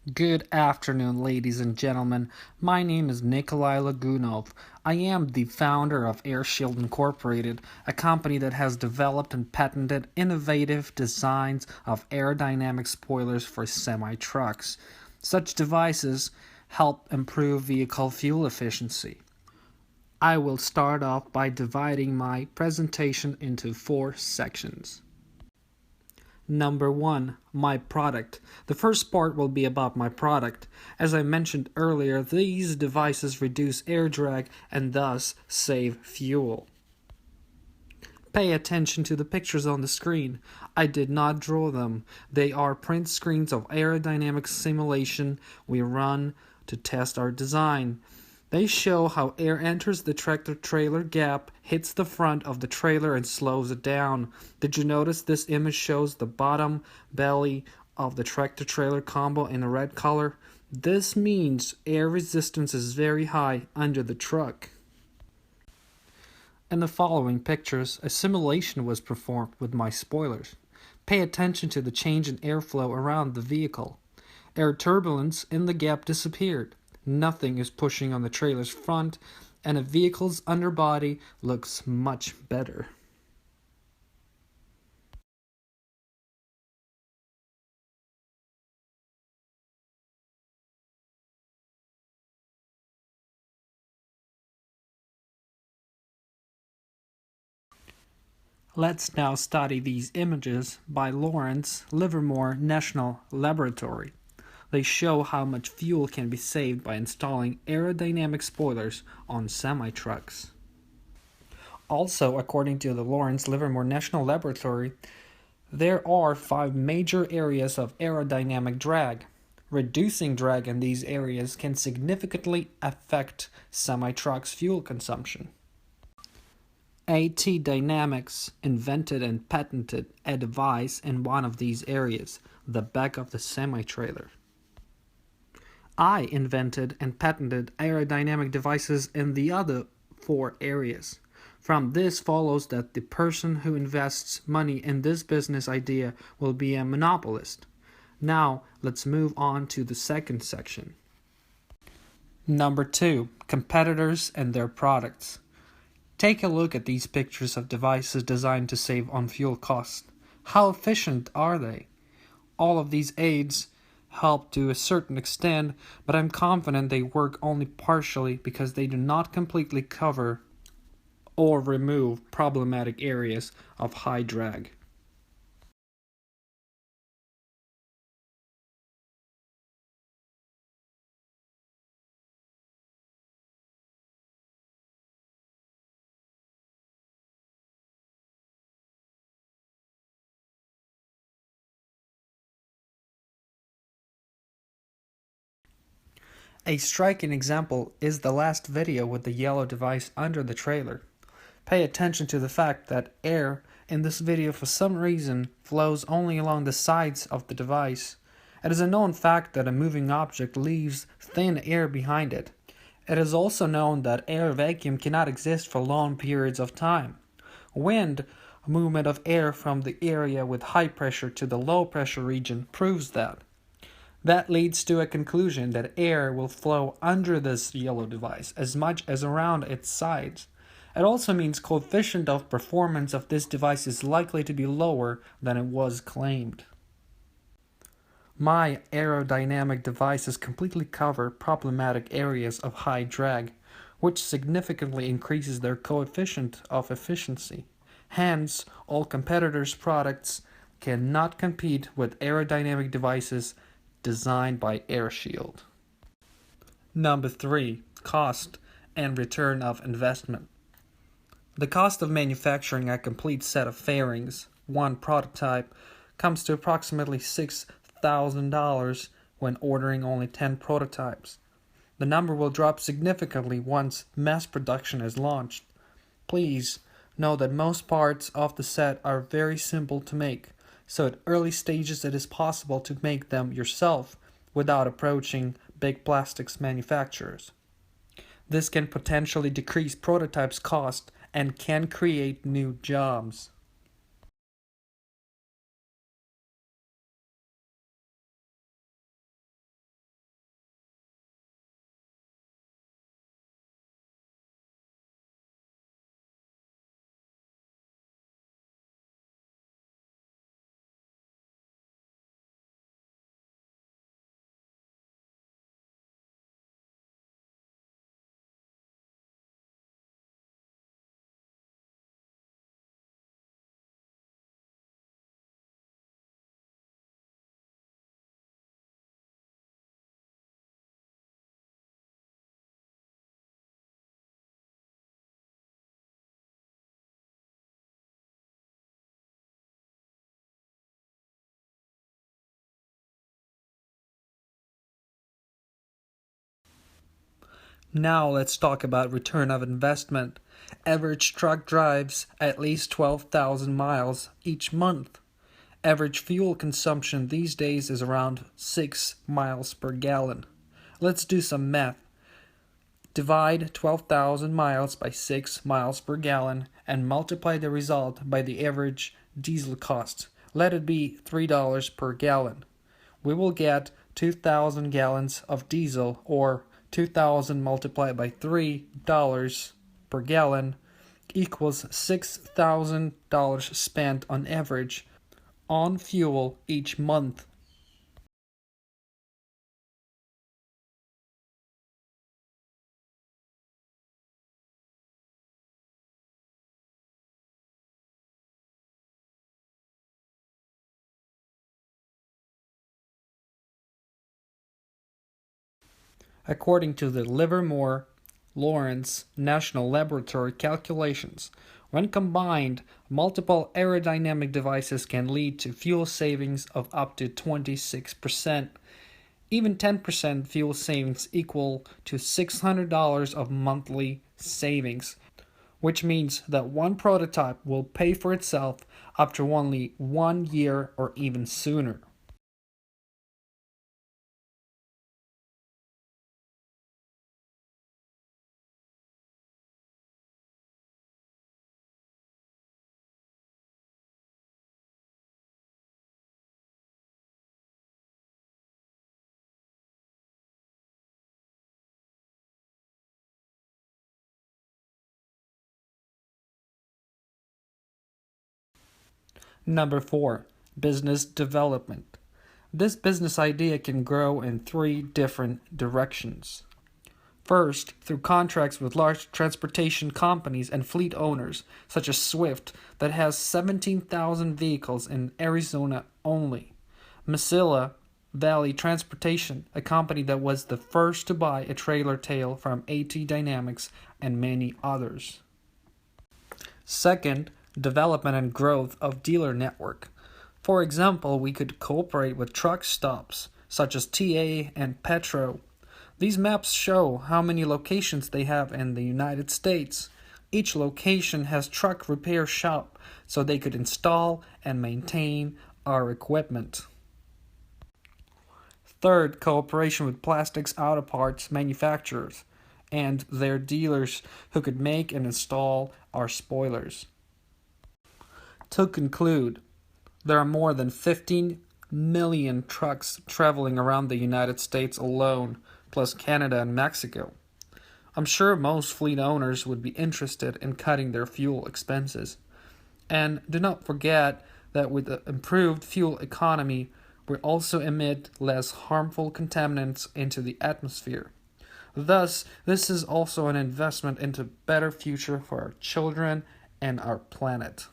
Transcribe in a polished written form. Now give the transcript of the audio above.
Good afternoon, ladies and gentlemen. My name is Nikolai Lagunov. I am the founder of Airshield Inc, a company that has developed and patented innovative designs of aerodynamic spoilers for semi-trucks. Such devices help improve vehicle fuel efficiency. I will start off by dividing my presentation into 4 sections. Number 1, my product. The first part will be about my product. As I mentioned earlier, these devices reduce air drag and thus save fuel. Pay attention to the pictures on the screen. I did not draw them. They are print screens of aerodynamic simulation we run to test our design. They show how air enters the tractor-trailer gap, hits the front of the trailer and slows it down. Did you notice this image shows the bottom belly of the tractor-trailer combo in a red color? This means air resistance is very high under the truck. In the following pictures, a simulation was performed with my spoilers. Pay attention to the change in airflow around the vehicle. Air turbulence in the gap disappeared. Nothing is pushing on the trailer's front, and a vehicle's underbody looks much better. Let's now study these images by Lawrence Livermore National Laboratory. They show how much fuel can be saved by installing aerodynamic spoilers on semi-trucks. Also, according to the Lawrence Livermore National Laboratory, there are 5 major areas of aerodynamic drag. Reducing drag in these areas can significantly affect semi-trucks' fuel consumption. AT Dynamics invented and patented a device in one of these areas, the back of the semi-trailer. I invented and patented aerodynamic devices in the other 4 areas. From this follows that the person who invests money in this business idea will be a monopolist. Now, let's move on to the second section. Number 2, competitors and their products. Take a look at these pictures of devices designed to save on fuel costs. How efficient are they? All of these aids help to a certain extent, but I'm confident they work only partially because they do not completely cover or remove problematic areas of high drag. A striking example is the last video with the yellow device under the trailer. Pay attention to the fact that air in this video for some reason flows only along the sides of the device. It is a known fact that a moving object leaves thin air behind it. It is also known that air vacuum cannot exist for long periods of time. Wind, movement of air from the area with high pressure to the low pressure region, proves that. That leads to a conclusion that air will flow under this yellow device as much as around its sides. It also means coefficient of performance of this device is likely to be lower than it was claimed. My aerodynamic devices completely cover problematic areas of high drag, which significantly increases their coefficient of efficiency. Hence, all competitors' products cannot compete with aerodynamic devices designed by Airshield. Number 3, cost and return of investment. The cost of manufacturing a complete set of fairings, one prototype, comes to approximately $6,000 when ordering only 10 prototypes. The number will drop significantly once mass production is launched. Please know that most parts of the set are very simple to make, so at early stages it is possible to make them yourself without approaching big plastics manufacturers. This can potentially decrease prototypes' cost and can create new jobs. Now let's talk about return of investment. Average truck drives at least 12,000 miles each month. Average fuel consumption these days is around 6 miles per gallon. Let's do some math. Divide 12,000 miles by 6 miles per gallon and multiply the result by the average diesel cost. Let it be $3 per gallon. We will get 2,000 gallons of diesel, or 2,000 multiplied by $3 per gallon equals $6,000 spent on average on fuel each month. According to the Livermore-Lawrence National Laboratory calculations, when combined, multiple aerodynamic devices can lead to fuel savings of up to 26%. Even 10% fuel savings equal to $600 of monthly savings, which means that one prototype will pay for itself after only 1 year or even sooner. Number 4. Business development. This business idea can grow in 3 different directions. First, through contracts with large transportation companies and fleet owners, such as Swift, that has 17,000 vehicles in Arizona only. Mesilla Valley Transportation, a company that was the first to buy a trailer tail from AT Dynamics, and many others. Second, development and growth of dealer network. For example, we could cooperate with truck stops, such as TA and Petro. These maps show how many locations they have in the United States. Each location has truck repair shop, so they could install and maintain our equipment. Third, cooperation with plastics auto parts manufacturers and their dealers who could make and install our spoilers. To conclude, there are more than 15 million trucks traveling around the United States alone, plus Canada and Mexico. I'm sure most fleet owners would be interested in cutting their fuel expenses. And do not forget that with the improved fuel economy, we also emit less harmful contaminants into the atmosphere. Thus, this is also an investment into a better future for our children and our planet.